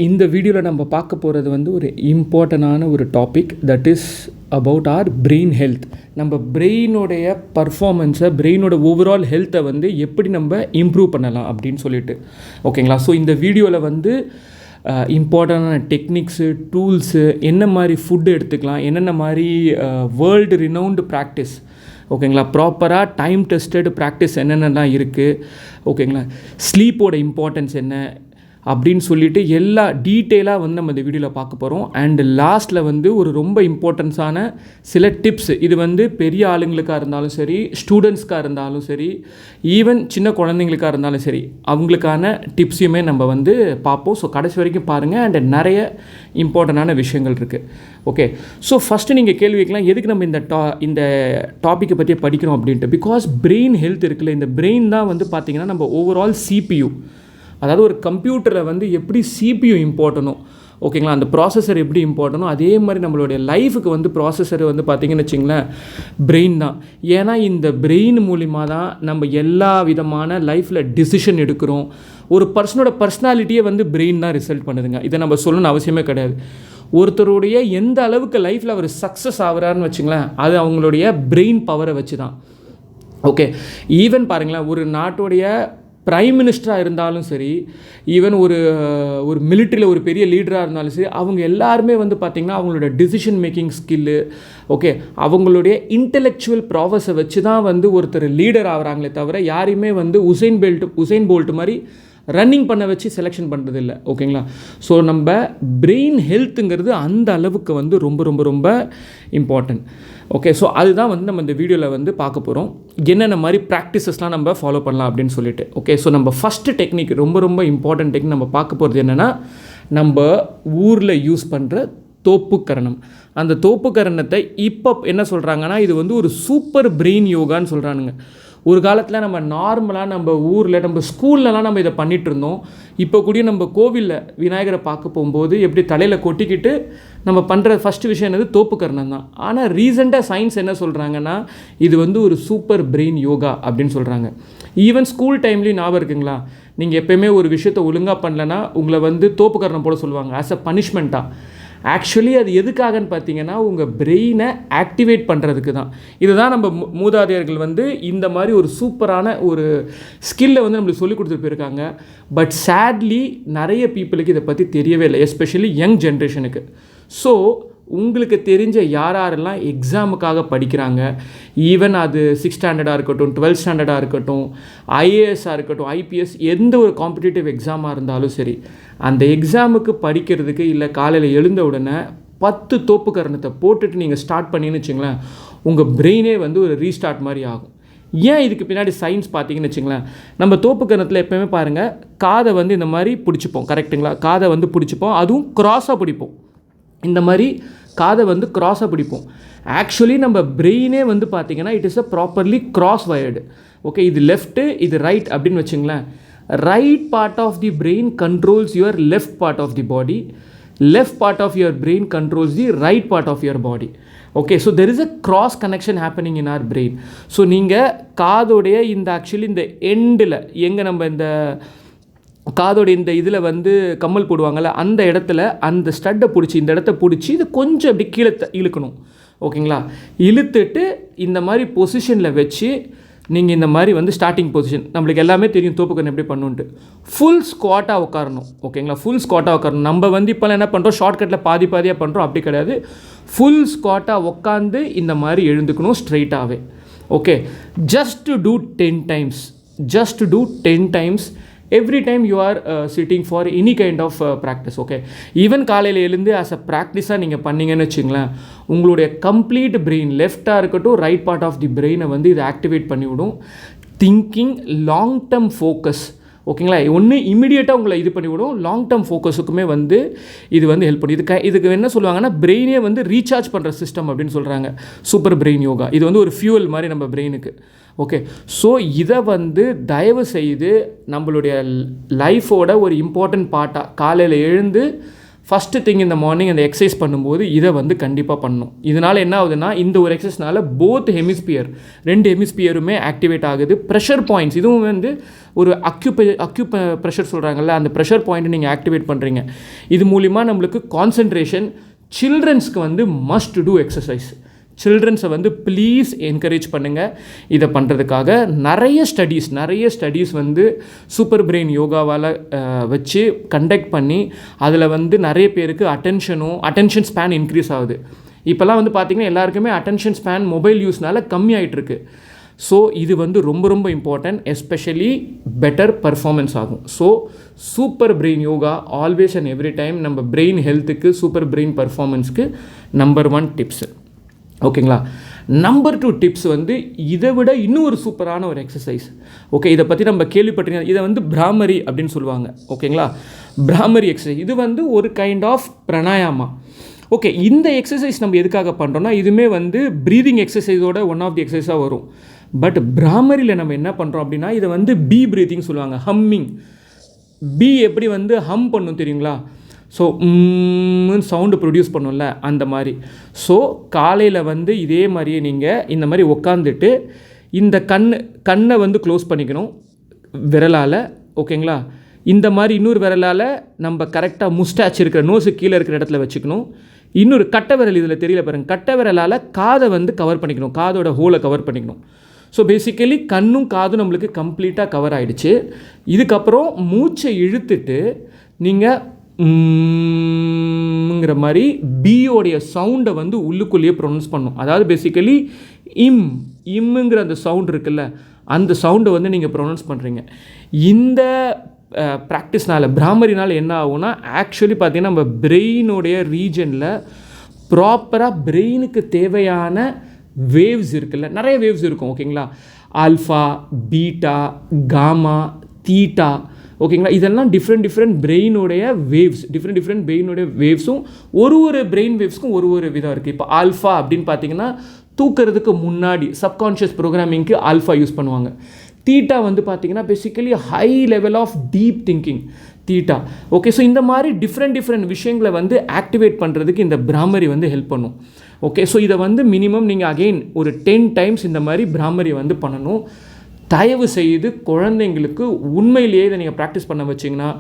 இந்த வீடியோவில் நம்ம பார்க்க போகிறது வந்து ஒரு இம்பார்ட்டண்டான ஒரு topic, that is about our brain health. நம்ம பிரெயினோடைய பர்ஃபார்மன்ஸை, பிரெயினோட ஓவரால் ஹெல்த்தை வந்து எப்படி நம்ம இம்ப்ரூவ் பண்ணலாம் அப்படின்னு சொல்லிட்டு, ஓகேங்களா. ஸோ இந்த வீடியோவில் வந்து இம்பார்ட்டண்டான டெக்னிக்ஸு, டூல்ஸு, என்ன மாதிரி ஃபுட்டு எடுத்துக்கலாம், என்னென்ன மாதிரி வேர்ல்டு ரினவுண்டு ப்ராக்டிஸ், ஓகேங்களா, ப்ராப்பராக டைம் டெஸ்டட் ப்ராக்டிஸ் என்னென்னலாம் இருக்குது, ஓகேங்களா, ஸ்லீப்போட இம்பார்ட்டன்ஸ் என்ன அப்படின்னு சொல்லிட்டு எல்லா டீட்டெயிலாக வந்து நம்ம இந்த வீடியோவில் பார்க்க போகிறோம். அண்டு லாஸ்ட்டில் வந்து ஒரு ரொம்ப இம்பார்ட்டன்ஸான சில டிப்ஸ், இது வந்து பெரிய ஆளுங்களுக்காக இருந்தாலும் சரி, ஸ்டூடெண்ட்ஸ்க்காக இருந்தாலும் சரி, ஈவன் சின்ன குழந்தைங்களுக்காக இருந்தாலும் சரி, அவங்களுக்கான டிப்ஸையுமே நம்ம வந்து பார்ப்போம். ஸோ கடைசி வரைக்கும் பாருங்கள். அண்டு நிறைய இம்பார்ட்டண்டான விஷயங்கள் இருக்குது. ஓகே, ஸோ ஃபஸ்ட்டு நீங்கள் கேள்வி வைக்கலாம், எதுக்கு நம்ம இந்த டாப்பிக்கை பற்றி படிக்கிறோம் அப்படின்ட்டு. பிகாஸ் பிரெயின் ஹெல்த் இருக்குல்ல, இந்த பிரெயின் தான் வந்து பார்த்திங்கன்னா நம்ம ஓவரால் CPU, அதாவது ஒரு கம்ப்யூட்டரில் வந்து எப்படி CPU இம்பார்ட்டனோ, ஓகேங்களா, அந்த ப்ராசஸர் எப்படி இம்பார்ட்டனோ, அதே மாதிரி நம்மளுடைய லைஃபுக்கு வந்து ப்ராசஸர் வந்து பார்த்திங்கன்னு வச்சிங்களேன் பிரெயின் தான். ஏன்னா இந்த பிரெயின் மூலிமா தான் நம்ம எல்லா விதமான லைஃப்பில் டிசிஷன் எடுக்கிறோம். ஒரு பர்சனோட பர்சனாலிட்டியே வந்து பிரெயின் தான் ரிசல்ட் பண்ணுதுங்க. இதை நம்ம சொல்லணும்னு அவசியமே கிடையாது. ஒருத்தருடைய எந்த அளவுக்கு லைஃப்பில் அவர் சக்ஸஸ் ஆகிறாருன்னு வச்சுங்களேன், அது அவங்களுடைய பிரெயின் பவரை வச்சு தான். ஓகே, ஈவன் பாருங்களேன், ஒரு நாட்டுடைய ப்ரைம் மினிஸ்டராக இருந்தாலும் சரி, ஈவன் ஒரு மிலிட்ரியில் ஒரு பெரிய லீடராக இருந்தாலும் சரி, அவங்க எல்லாருமே வந்து பார்த்திங்கன்னா அவங்களோட டிசிஷன் மேக்கிங் ஸ்கில்லு, ஓகே, அவங்களுடைய இன்டெலெக்சுவல் ப்ராவஸை வச்சு தான் வந்து ஒருத்தர் லீடர் ஆகிறாங்களே தவிர யாரையுமே வந்து உசைன் போல்ட் மாதிரி ரன்னிங் பண்ண வச்சு செலெக்ஷன் பண்ணுறது இல்லை, ஓகேங்களா. ஸோ நம்ம பிரெயின் ஹெல்த்துங்கிறது அந்த அளவுக்கு வந்து ரொம்ப ரொம்ப ரொம்ப இம்பார்ட்டன்ட். ஓகே, ஸோ அதுதான் வந்து நம்ம இந்த வீடியோவில் வந்து பார்க்க போகிறோம், என்னென்ன மாதிரி ப்ராக்டிசஸ்லாம் நம்ம ஃபாலோ பண்ணலாம் அப்படின்னு சொல்லிட்டு. ஓகே, ஸோ நம்ம ஃபஸ்ட்டு டெக்னிக், ரொம்ப ரொம்ப இம்பார்ட்டன்ட் டெக்னிக் நம்ம பார்க்க போகிறது என்னென்னா, நம்ம ஊரில் யூஸ் பண்ணுற தோப்புக்கரணம். அந்த தோப்புக்கரணத்தை இப்போ என்ன சொல்கிறாங்கன்னா, இது வந்து ஒரு சூப்பர் பிரெயின் யோகான்னு சொல்கிறானுங்க. ஒரு காலத்தில் நம்ம நார்மலாக நம்ம ஊரில் நம்ம ஸ்கூல்லலாம் நம்ம இதை பண்ணிகிட்டு இருந்தோம். இப்போ கூட நம்ம கோவிலில் விநாயகரை பார்க்க போகும்போது எப்படி தலையில் கொட்டிக்கிட்டு நம்ம பண்ணுற ஃபஸ்ட்டு விஷயம் என்னது, தோப்புக்கரணம் தான். ஆனால் ரீசெண்டாக சயின்ஸ் என்ன சொல்கிறாங்கன்னா, இது வந்து ஒரு சூப்பர் பிரெயின் யோகா அப்படின்னு சொல்கிறாங்க. ஈவன் ஸ்கூல் டைம்லேயும் ஞாபகம் இருக்குங்களா, நீங்கள் எப்போயுமே ஒரு விஷயத்தை ஒழுங்காக பண்ணலன்னா உங்களை வந்து தோப்புக்கரணம் போட சொல்லுவாங்க ஆஸ் அ பனிஷ்மெண்ட்டாக. ஆக்சுவலி அது எதுக்காகன்னு பார்த்தீங்கன்னா, உங்கள் பிரெயினை ஆக்டிவேட் பண்ணுறதுக்கு தான். இதுதான் நம்ம மூதாதையர்கள் வந்து இந்த மாதிரி ஒரு சூப்பரான ஒரு ஸ்கில்லை வந்து நம்மளுக்கு சொல்லிக் கொடுத்துட்டு போயிருக்காங்க. பட் சேட்லி நிறைய பீப்புளுக்கு இதை பற்றி தெரியவே இல்லை, எஸ்பெஷலி யங் ஜென்ரேஷனுக்கு. ஸோ உங்களுக்கு தெரிஞ்ச யாரெல்லாம் எக்ஸாமுக்காக படிக்கிறாங்க, ஈவன் அது 6th ஸ்டாண்டர்டாக இருக்கட்டும், 12th ஸ்டாண்டர்டாக இருக்கட்டும், ஐஏஎஸ்ஸாக இருக்கட்டும், ஐபிஎஸ், எந்த ஒரு காம்படிட்டிவ் எக்ஸாமாக இருந்தாலும் சரி, அந்த எக்ஸாமுக்கு படிக்கிறதுக்கு இல்லை காலையில் எழுந்த உடனே 10 தோப்புக்கரணத்தை போட்டுட்டு நீங்கள் ஸ்டார்ட் பண்ணின்னு வச்சுங்களேன், உங்கள் பிரெயினே வந்து ஒரு ரீஸ்டார்ட் மாதிரி ஆகும். ஏன் இதுக்கு பின்னாடி சயின்ஸ் பார்த்தீங்கன்னு வச்சுங்களேன், நம்ம தோப்புக்கரணத்தில் எப்போயுமே பாருங்கள், காதை வந்து இந்த மாதிரி பிடிச்சிப்போம், கரெக்டுங்களா, காதை வந்து பிடிச்சிப்போம், அதுவும் க்ராஸாக பிடிப்போம். இந்த மாதிரி காதை வந்து க்ராஸாக பிடிப்போம். ஆக்சுவலி நம்ம பிரெயினே வந்து பார்த்திங்கன்னா it is a properly cross wired. Okay, இது லெஃப்ட்டு, இது ரைட் அப்படின்னு வச்சுங்களேன். Right part of the brain controls your left part of the body, left part of your brain controls the right part of your body. Okay, so there is a cross connection happening in our brain. So நீங்கள் காதோடைய இந்த actually இந்த எண்டில் எங்கே நம்ம இந்த காதோடைய இந்த இதில் வந்து கம்மல் போடுவாங்கள்ல, அந்த இடத்துல அந்த ஸ்டட்டை பிடிச்சி, இந்த இடத்த பிடிச்சி இது கொஞ்சம் அப்படி கீழே இழுக்கணும், ஓகேங்களா. இழுத்துட்டு இந்த மாதிரி பொசிஷனில் வச்சு நீங்கள் இந்த மாதிரி வந்து ஸ்டார்டிங் பொசிஷன், நம்மளுக்கு எல்லாமே தெரியும் தோப்புக்கரணம் எப்படி பண்ணுன்ட்டு, ஃபுல் ஸ்குவாட்டாக உட்காரணும், ஓகேங்களா. ஃபுல் ஸ்குவாட்டாக உட்காரணும். நம்ம வந்து இப்போலாம் என்ன பண்ணுறோம், ஷார்ட்கட்டில் பாதியாக பண்ணுறோம், அப்படி கிடையாது. ஃபுல் ஸ்குவாட்டாக உட்காந்து இந்த மாதிரி எழுந்துக்கணும் ஸ்ட்ரெயிட்டாகவே. Okay, just to do 10 times, just to do 10 times every time you are sitting for any kind of practice. Okay, even காலையில் எழுந்து ஆஸ் அ ப்ராக்டிஸாக நீங்கள் பண்ணிங்கன்னு வச்சுங்களேன், உங்களுடைய கம்ப்ளீட் பிரெயின், லெஃப்டாக இருக்கட்டும் ரைட் பார்ட் ஆஃப் தி பிரெயினை வந்து இது ஆக்டிவேட் பண்ணிவிடும். திங்கிங், லாங் டேர்ம் ஃபோக்கஸ், ஓகேங்களா, ஒன்று இமீடியட்டாக உங்களை இது பண்ணிவிடும், லாங் டேர்ம் ஃபோக்கஸுக்குமே வந்து இது வந்து ஹெல்ப் பண்ணும். இதுக்கு என்ன சொல்லுவாங்கன்னா, பிரெயினே வந்து ரீசார்ஜ் பண்ணுற சிஸ்டம் அப்படின்னு சொல்கிறாங்க சூப்பர் பிரெயின் யோகா. இது வந்து ஒரு ஃபியூவல் மாதிரி நம்ம பிரெயினுக்கு. ஓகே, ஸோ இதை வந்து தயவு செய்து நம்மளுடைய லைஃபோட ஒரு இம்பார்ட்டன்ட் பார்ட்டாக காலையில் எழுந்து ஃபஸ்ட்டு திங் இந்த மார்னிங் அந்த எக்ஸசைஸ் பண்ணும்போது இதை வந்து கண்டிப்பாக பண்ணணும். இதனால் என்ன ஆகுதுன்னா, இந்த ஒரு எக்ஸசைஸ்னால போத் ஹெமிஸ்பியர் 2 ஹெமிஸ்பியருமே ஆக்டிவேட் ஆகுது. ப்ரெஷர் பாயிண்ட்ஸ், இதுவும் வந்து ஒரு அக்யூ ப்ரெஷர் சொல்கிறாங்கல்ல, அந்த ப்ரெஷர் பாயிண்ட்டை நீங்கள் ஆக்டிவேட் பண்ணுறீங்க. இது மூலிமா நம்மளுக்கு கான்சன்ட்ரேஷன். சில்ட்ரன்ஸ்க்கு வந்து மஸ்ட் டூ எக்ஸசைஸ். சில்ட்ரன்ஸை வந்து ப்ளீஸ் என்கரேஜ் பண்ணுங்கள் இதை பண்ணுறதுக்காக. நிறைய ஸ்டடீஸ் வந்து சூப்பர் பிரெயின் யோகாவால் வச்சு கண்டக்ட் பண்ணி அதில் வந்து நிறைய பேருக்கு அட்டென்ஷன் ஸ்பேன் இன்க்ரீஸ் ஆகுது. இப்போல்லாம் வந்து பார்த்திங்கன்னா எல்லாருக்குமே அட்டென்ஷன் ஸ்பேன் மொபைல் யூஸ்னால கம்மியாகிட்டுருக்கு. ஸோ இது வந்து ரொம்ப ரொம்ப இம்பார்ட்டன்ட், எஸ்பெஷலி பெட்டர் பர்ஃபார்மன்ஸ் ஆகும். So super brain yoga always and every time நம்ம பிரெயின் ஹெல்த்துக்கு, சூப்பர் பிரெயின் பர்ஃபார்மன்ஸ்க்கு நம்பர் 1 டிப்ஸு. ஓகேங்களா. நம்பர் 2 டிப்ஸ் வந்து இதை விட இன்னும் ஒரு சூப்பரான ஒரு எக்ஸசைஸ். ஓகே, இதை பற்றி நம்ம கேள்விப்பட்டிருக்கோம். இதை வந்து பிராமரி அப்படின்னு சொல்லுவாங்க. ஓகேங்களா, பிராமரி எக்ஸசைஸ். இது வந்து ஒரு கைண்ட் ஆஃப் பிராணாயாமா. ஓகே, இந்த எக்ஸசைஸ் நம்ம எதுக்காக பண்ணுறோன்னா, இதுவுமே வந்து ப்ரீதிங் எக்ஸசைஸோட ஒன் ஆஃப் தி எக்ஸசைஸாக வரும். பட் பிராமரியில் நம்ம என்ன பண்ணுறோம் அப்படின்னா, இதை வந்து பீ ப்ரீத்திங் சொல்லுவாங்க, ஹம்மிங். பீ எப்படி வந்து ஹம் பண்ணும் தெரியுங்களா? ஸோ சவுண்டு ப்ரொடியூஸ் பண்ணும்ல, அந்த மாதிரி. ஸோ காலையில் வந்து இதே மாதிரியே நீங்கள் இந்த மாதிரி உக்காந்துட்டு இந்த கண்ணை வந்து க்ளோஸ் பண்ணிக்கணும் விரலால். ஓகேங்களா, இந்த மாதிரி இன்னொரு விரலால் நம்ம கரெக்டாக முஸ்டாச் இருக்கிற நோஸு கீழே இருக்கிற இடத்துல வச்சுக்கணும். இன்னொரு கட்டை விரல் இதில் தெரியல பாருங்கள், கட்டை விரலால் காதை வந்து கவர் பண்ணிக்கணும், காதோட ஹோலை கவர் பண்ணிக்கணும். ஸோ பேசிக்கலி கண்ணும் காதும் நம்மளுக்கு கம்ப்ளீட்டாக கவர் ஆகிடுச்சு. இதுக்கப்புறம் மூச்சை இழுத்துட்டு நீங்கள் ங்கிற மாதிரி பியோடைய சவுண்டை வந்து உள்ளுக்குள்ளேயே ப்ரொனவுன்ஸ் பண்ணணும். அதாவது பேசிக்கலி இம்முங்கிற அந்த சவுண்ட் இருக்குல்ல, அந்த சவுண்டை வந்து நீங்கள் ப்ரொனவுன்ஸ் பண்ணுறீங்க. இந்த ப்ராக்டிஸ்னால், பிராமரினால் என்ன ஆகும்னா, ஆக்சுவலி பார்த்திங்கன்னா நம்ம பிரெயினுடைய ரீஜனில் ப்ராப்பராக பிரெயினுக்கு தேவையான வேவ்ஸ் இருக்குல்ல, நிறைய வேவ்ஸ் இருக்கும். ஓகேங்களா, ஆல்ஃபா, பீட்டா, காமா, தீட்டா. ஓகேங்களா, இதெல்லாம் டிஃப்ரெண்ட் பிரெயினுடைய வேவ்ஸ். டிஃப்ரெண்ட் பிரெயினுடைய வேவ்ஸும் ஒரு பிரெயின் வேவ்ஸ்க்கும் ஒரு விதம் இருக்குது. இப்போ ஆல்ஃபா அப்படின்னு பார்த்தீங்கன்னா தூக்கிறதுக்கு முன்னாடி சப்கான்ஷியஸ் ப்ரோக்ராமிங்க்கு ஆல்ஃபா யூஸ் பண்ணுவாங்க. தீட்டா வந்து பார்த்திங்கன்னா basically high level of deep thinking theta. Okay, so இந்த மாதிரி டிஃப்ரெண்ட் விஷயங்களை வந்து ஆக்டிவேட் பண்ணுறதுக்கு இந்த பிராமரி வந்து ஹெல்ப் பண்ணும். ஓகே, ஸோ இதை வந்து மினிமம் நீங்கள் அகெயின் ஒரு 10 டைம்ஸ் இந்த மாதிரி பிராமரி வந்து பண்ணணும். தயவு செய்து குழந்தைங்களுக்கு உண்மையிலேயே இதை நீங்கள் ப்ராக்டிஸ் பண்ண வச்சிங்கன்னா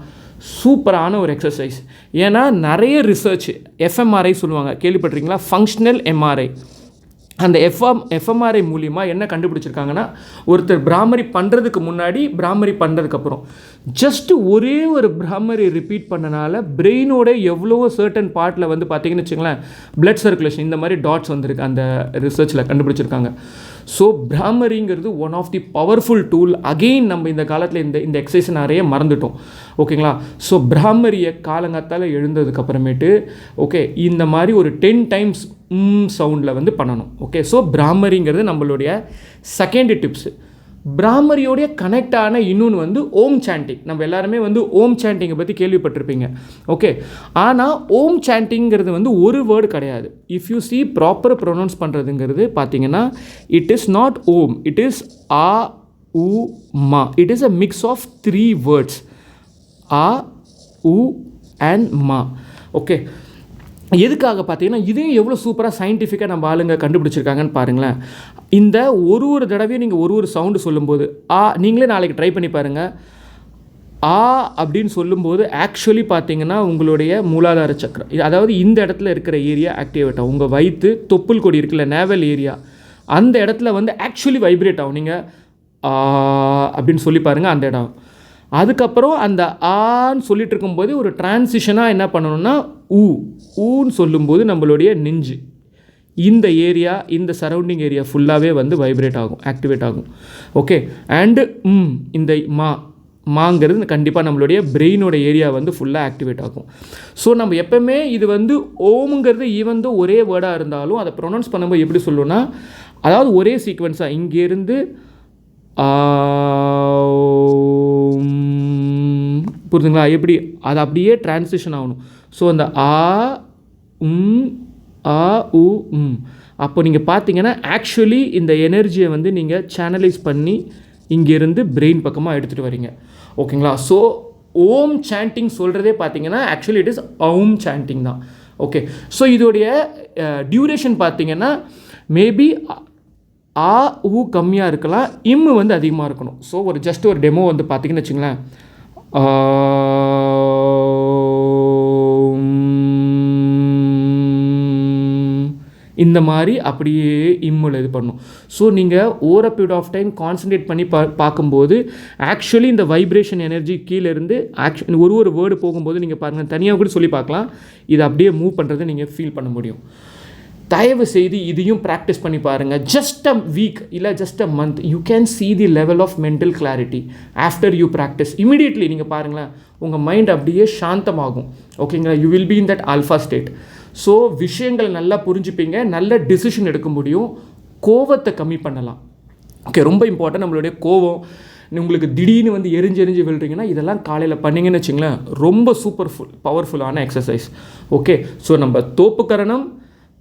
சூப்பரான ஒரு எக்ஸசைஸ். ஏன்னா நிறைய ரிசர்ச், எஃப்எம்ஆர்ஐ சொல்லுவாங்க, கேள்விப்பட்டிருக்கீங்களா? Functional MRI. அந்த எஃப்எம்ஆர்ஐ மூலிமா என்ன கண்டுபிடிச்சிருக்காங்கன்னா, ஒருத்தர் பிராமரி பண்ணுறதுக்கு முன்னாடி, பிராமரி பண்ணுறதுக்கப்புறம் ஜஸ்ட்டு ஒரே ஒரு பிராமரி ரிப்பீட் பண்ணனால பிரெயினோட எவ்வளோ சர்டன் பார்ட்டில் வந்து பார்த்திங்கன்னு வச்சுங்களேன், பிளட் சர்க்குலேஷன் இந்த மாதிரி டாட்ஸ் வந்திருக்கு, அந்த ரிசர்ச்சில் கண்டுபிடிச்சிருக்காங்க. ஸோ பிராமரிங்கிறது one of the powerful tool. Again நம்ம இந்த காலத்தில் இந்த எக்ஸசைஸ் நிறைய மறந்துட்டோம். ஓகேங்களா, ஸோ பிராமரியை காலங்காத்தால் எழுந்ததுக்கப்புறமேட்டு ஓகே இந்த மாதிரி ஒரு 10 டைம்ஸ் சவுண்டில் வந்து பண்ணணும். ஓகே, ஸோ பிராமரிங்கிறது நம்மளுடைய செகண்ட் டிப்ஸு. பிராமரியோடைய கனெக்ட் ஆன இன்னொன்று வந்து ஓம் சாண்டிங். நம்ம எல்லாருமே வந்து ஓம் சாண்டிங்கை பற்றி கேள்விப்பட்டிருப்பீங்க. ஓகே, ஆனால் ஓம் சாண்டிங்கிறது வந்து ஒரு வேர்டு கிடையாது. If you see proper pronounce பண்ணுறதுங்கிறது பார்த்தீங்கன்னா, it is not Om, it is ஆ உ மா. It is a mix of 3 words, ஆ உ அண்ட் மா. ஓகே, எதுக்காக பார்த்தீங்கன்னா, இதையும் எவ்வளோ சூப்பராக சயின்டிஃபிக்காக நம்ம ஆளுங்க கண்டுபிடிச்சிருக்காங்கன்னு பாருங்களேன். இந்த ஒரு தடவையும் நீங்கள் ஒரு சவுண்டு சொல்லும்போது, நீங்களே நாளைக்கு ட்ரை பண்ணி பாருங்கள். அப்படின்னு சொல்லும்போது ஆக்சுவலி பார்த்தீங்கன்னா உங்களுடைய மூலாதார சக்கரம், அதாவது இந்த இடத்துல இருக்கிற ஏரியா ஆக்டிவேட் ஆகும். உங்கள் வயிற்று தொப்புள் கொடி இருக்குல்ல, நேவல் ஏரியா, அந்த இடத்துல வந்து ஆக்சுவலி வைப்ரேட் ஆகும். நீங்கள் அப்படின்னு சொல்லி பாருங்கள், அந்த இடம். அதுக்கப்புறம் அந்த ஆன்னு சொல்லிட்டு இருக்கும்போது ஒரு டிரான்சிஷனாக என்ன பண்ணணும்னா, ஊன்னு சொல்லும்போது நம்மளுடைய நெஞ்சு இந்த ஏரியா, இந்த சரௌண்டிங் ஏரியா ஃபுல்லாகவே வந்து வைப்ரேட் ஆகும், ஆக்டிவேட் ஆகும். ஓகே, அண்டு இந்த மாங்கிறது கண்டிப்பாக நம்மளுடைய பிரெயினோட ஏரியா வந்து ஃபுல்லாக ஆக்டிவேட் ஆகும். ஸோ நம்ம எப்போவுமே இது வந்து ஓமுங்கிறது ஈவன் தோ ஒரே வேர்டாக இருந்தாலும் அதை ப்ரொனவுன்ஸ் பண்ணும்போது எப்படி சொல்லணும்னா, அதாவது ஒரே சீக்வன்ஸாக இங்கேருந்து புரியுதுங்களா, எப்படி அது அப்படியே டிரான்சிஷன் ஆகணும். ஸோ அந்த அப்போ நீங்கள் பார்த்தீங்கன்னா ஆக்சுவலி இந்த எனர்ஜியை வந்து நீங்கள் சேனலைஸ் பண்ணி இங்கேருந்து பிரெயின் பக்கமாக எடுத்துகிட்டு வரீங்க. ஓகேங்களா, ஸோ ஓம் சாண்டிங் சொல்கிறதே பார்த்தீங்கன்னா actually it is AUM sanding தான். ஓகே, ஸோ இதோடைய டியூரேஷன் பார்த்தீங்கன்னா மேபி ஆ ஊ கம்மியாக இருக்கலாம், இம்மு வந்து அதிகமாக இருக்கணும். ஸோ ஜஸ்ட் ஒரு டெமோ வந்து பார்த்தீங்கன்னு வச்சுங்களேன். இந்த மாதிரி அப்படியே இம்மில் இது பண்ணும். ஸோ நீங்கள் over a period of time concentrate பண்ணி பார்க்கும்போது ஆக்சுவலி இந்த வைப்ரேஷன் எனர்ஜி கீழேருந்து ஒரு வேர்டு போகும்போது நீங்கள் பாருங்கள், தனியாக கூட சொல்லி பார்க்கலாம், இதை அப்படியே மூவ் பண்ணுறதை நீங்கள் ஃபீல் பண்ண முடியும். தயவு செய்து இதையும் ப்ராக்டிஸ் பண்ணி பாருங்கள். ஜஸ்ட் அ வீக் இல்லை just a month you can see the level of mental clarity after you practice. Immediately நீங்கள் பாருங்களேன், உங்கள் மைண்ட் அப்படியே சாந்தமாகும். ஓகேங்களா, you will be in that alpha state. So விஷயங்கள் நல்லா புரிஞ்சுப்பீங்க, நல்ல டிசிஷன் எடுக்க முடியும், கோவத்தை கம்மி பண்ணலாம். ஓகே, ரொம்ப இம்பார்ட்டன்ட். நம்மளுடைய கோவம் உங்களுக்கு திடீர்னு வந்து எரிஞ்சு விழுறீங்கன்னா இதெல்லாம் காலையில் பண்ணிங்கன்னு வச்சுங்களேன், ரொம்ப பவர்ஃபுல்லான எக்ஸசைஸ். ஓகே, ஸோ நம்ம தோப்புக்கரணம்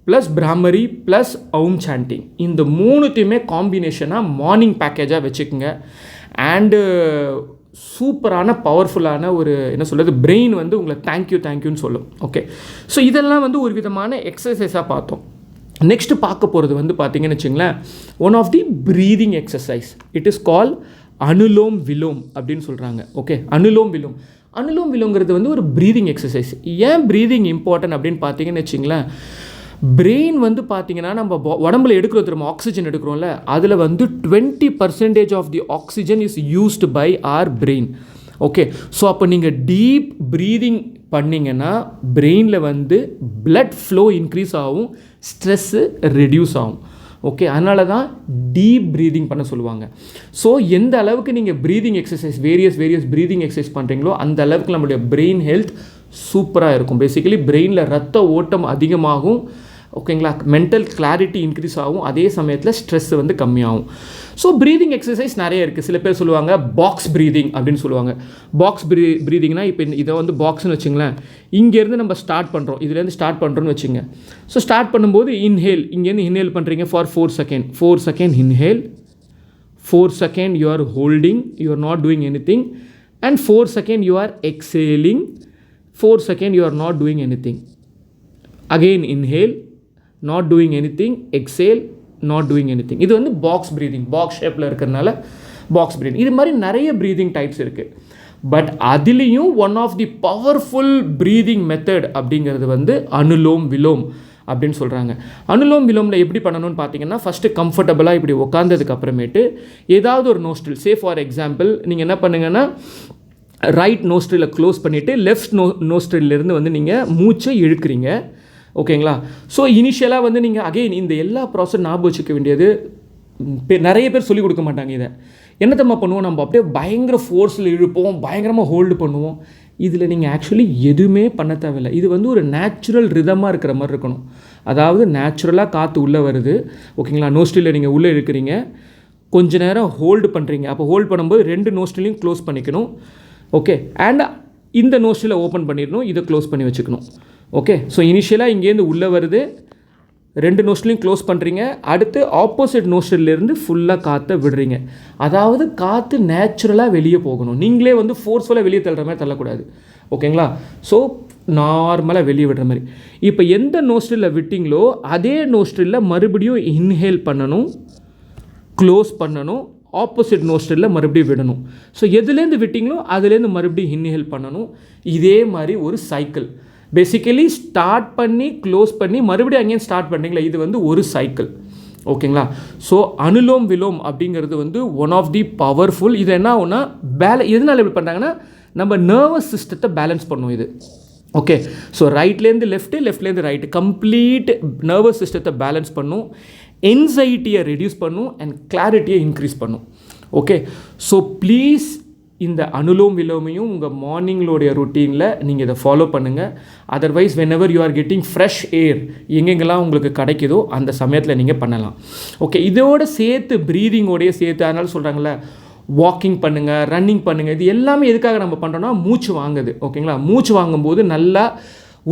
ப்ளஸ் பிராமரி ப்ளஸ் AUM சாண்டிங் இந்த மூணுத்தையுமே காம்பினேஷனாக மார்னிங் பேக்கேஜாக வச்சுக்கோங்க. அண்டு சூப்பரான பவர்ஃபுல்லான ஒரு என்ன சொல்கிறது, பிரெயின் வந்து உங்களை தேங்க்யூன்னு சொல்லும். ஓகே, ஸோ இதெல்லாம் வந்து ஒரு விதமான எக்ஸசைஸாக பார்த்தோம். நெக்ஸ்ட்டு பார்க்க போகிறது வந்து பார்த்தீங்கன்னு வச்சுங்களேன், one of the breathing exercise. It is call Anulom Vilom அப்படின்னு சொல்கிறாங்க. ஓகே, அனுலோம் விலோங்கிறது வந்து ஒரு ப்ரீதிங் எக்ஸசைஸ். ஏன் ப்ரீதிங் இம்பார்ட்டன்ட் அப்படின்னு பார்த்தீங்கன்னு வச்சுங்களேன், பிரெயின் வந்து பார்த்தீங்கன்னா நம்ம உடம்புல எடுக்கிறோம் திரும்ப ஆக்சிஜன் எடுக்கிறோம்ல, அதில் வந்து 20% of the oxygen is used by our brain. Okay, so அப்போ நீங்கள் டீப் ப்ரீதிங் பண்ணிங்கன்னா பிரெயினில் வந்து பிளட் ஃப்ளோ இன்க்ரீஸ் ஆகும், ஸ்ட்ரெஸ்ஸு ரெடியூஸ் ஆகும். ஓகே, அதனால தான் டீப் ப்ரீதிங் பண்ண சொல்லுவாங்க. ஸோ எந்த அளவுக்கு நீங்கள் breathing exercise various breathing exercise பண்ணுறீங்களோ அந்த அளவுக்கு நம்மளுடைய பிரெயின் ஹெல்த் சூப்பராக இருக்கும். பேசிக்கலி பிரெயினில் ரத்த ஓட்டம் அதிகமாகும். ஓகேங்களா, மென்டல் கிளாரிட்டி இன்க்ரீஸ் ஆகும், அதே சமயத்தில் ஸ்ட்ரெஸ் வந்து கம்மியாகும். ஸோ ப்ரீதிங் எக்ஸசைஸ் நிறைய இருக்குது. சில பேர் சொல்லுவாங்க பாக்ஸ் ப்ரீதிங் அப்படின்னு சொல்லுவாங்க. பாக்ஸ் ப்ரீதிங்னா இப்போ இதை வந்து பாக்ஸ்னு வச்சுங்களேன், இங்கேருந்து நம்ம ஸ்டார்ட் பண்ணுறோம், இதுலேருந்து ஸ்டார்ட் பண்ணுறோன்னு வச்சுங்க. ஸோ ஸ்டார்ட் பண்ணும்போது இன்ஹேல், இங்கேருந்து இன்ஹேல் பண்ணுறீங்க for 4 second. 4 second inhale, 4 second you are holding, you are not doing any thing, and 4 second you are exhaling, 4 second you are not doing any thing. Again inhale, not doing anything, exhale, not doing anything. இது வந்து box breathing, box ஷேப்பில் இருக்கிறதுனால box breathing. இது மாதிரி நிறைய breathing types இருக்குது. But அதுலேயும் one of the powerful breathing method அப்படிங்கிறது வந்து அனுலோம் விலோம் அப்படின்னு சொல்கிறாங்க. அனுலோம் விலோமில் எப்படி பண்ணணும்னு பார்த்தீங்கன்னா, ஃபஸ்ட்டு கம்ஃபர்டபுளாக இப்படி உட்காந்ததுக்கு அப்புறமேட்டு ஏதாவது ஒரு நோஸ்ட்ரில், சே ஃபார் எக்ஸாம்பிள் நீங்கள் என்ன பண்ணுங்கன்னா ரைட் நோஸ்ட்ரிலை க்ளோஸ் பண்ணிவிட்டு லெஃப்ட் நோஸ்ட்ரிலேருந்து வந்து நீங்கள் மூச்சை இழுக்கிறீங்க. ஓகேங்களா, ஸோ இனிஷியலாக வந்து நீங்கள் அகெயின் இந்த எல்லா ப்ராசஸ் ஞாபகம் வச்சுக்க வேண்டியது, நிறைய பேர் சொல்லிக் கொடுக்க மாட்டாங்க. இதை என்னத்தம்மா பண்ணுவோம், நம்ம அப்படியே பயங்கர ஃபோர்ஸில் இழுப்போம், பயங்கரமாக ஹோல்டு பண்ணுவோம். இதில் நீங்கள் ஆக்சுவலி எதுவுமே பண்ண தேவையில்லை. இது வந்து ஒரு நேச்சுரல் ரிதமாக இருக்கிற மாதிரி இருக்கணும். அதாவது நேச்சுரலாக காற்று உள்ளே வருது. ஓகேங்களா, நோஸ்ட்ரியில் நீங்கள் உள்ளே இழுக்கிறீங்க, கொஞ்ச நேரம் ஹோல்டு பண்ணுறீங்க. அப்போ ஹோல்டு பண்ணும்போது 2 நோஸ்ட்ரிலையும் க்ளோஸ் பண்ணிக்கணும். ஓகே, அண்ட் இந்த நோஸ்ட்ரில் ஓப்பன் பண்ணிடணும், இதை க்ளோஸ் பண்ணி வச்சுக்கணும். ஓகே, ஸோ இனிஷியலாக இங்கேருந்து உள்ளே வருது, 2 நோஸ்ட்ரிலையும் க்ளோஸ் பண்ணுறீங்க, அடுத்து ஆப்போசிட் நோஸ்ட்ரிலேருந்து ஃபுல்லாக காற்றை விடுறீங்க. அதாவது காற்று நேச்சுரலாக வெளியே போகணும், நீங்களே வந்து ஃபோர்ஸ்ஃபுல்லாக வெளியே தள்ளுற மாதிரி தள்ளக்கூடாது. ஓகேங்களா, ஸோ நார்மலாக வெளியே விடுற மாதிரி. இப்போ எந்த நோஸ்ட்ரியில் விட்டிங்களோ அதே நோஸ்ட்ரியில் மறுபடியும் இன்ஹேல் பண்ணணும், க்ளோஸ் பண்ணணும், ஆப்போசிட் நோஸ்ட்ரியில் மறுபடியும் விடணும். ஸோ எதுலேருந்து விட்டிங்களோ அதுலேருந்து மறுபடியும் இன்ஹேல் பண்ணணும். இதே மாதிரி ஒரு சைக்கிள். பேசிக்கலி ஸ்டார்ட் பண்ணி க்ளோஸ் பண்ணி மறுபடியும் அங்கேயும் ஸ்டார்ட் பண்ணிங்களா, இது வந்து ஒரு சைக்கிள். ஓகேங்களா, ஸோ அனுலோம் விலோம் அப்படிங்கிறது வந்து ஒன் ஆஃப் தி பவர்ஃபுல். இது என்ன ஆகுனா எதனால் எப்படி பண்ணுறாங்கன்னா, நம்ம நர்வஸ் சிஸ்டத்தை பேலன்ஸ் பண்ணும் இது. ஓகே, ஸோ ரைட்லேருந்து லெஃப்ட்லேருந்து ரைட்டு கம்ப்ளீட் நர்வஸ் சிஸ்டத்தை பேலன்ஸ் பண்ணும், என்சைட்டியை ரெடியூஸ் பண்ணும், அண்ட் கிளாரிட்டியை இன்க்ரீஸ் பண்ணும். ஓகே, ஸோ ப்ளீஸ் இந்த அனுலோம் விலோமையும் உங்கள் மார்னிங்களோடைய ரொட்டீனில் நீங்கள் இதை ஃபாலோ பண்ணுங்கள். Otherwise whenever you are getting fresh air எங்கெங்கெல்லாம் உங்களுக்கு கிடைக்குதோ அந்த சமயத்தில் நீங்கள் பண்ணலாம். ஓகே, இதோடு சேர்த்து ப்ரீதிங்கோடையே சேர்த்து, அதனால சொல்கிறாங்களே வாக்கிங் பண்ணுங்கள், ரன்னிங் பண்ணுங்கள். இது எல்லாமே எதுக்காக நம்ம பண்ணுறோன்னா மூச்சு வாங்குது. ஓகேங்களா, மூச்சு வாங்கும்போது நல்லா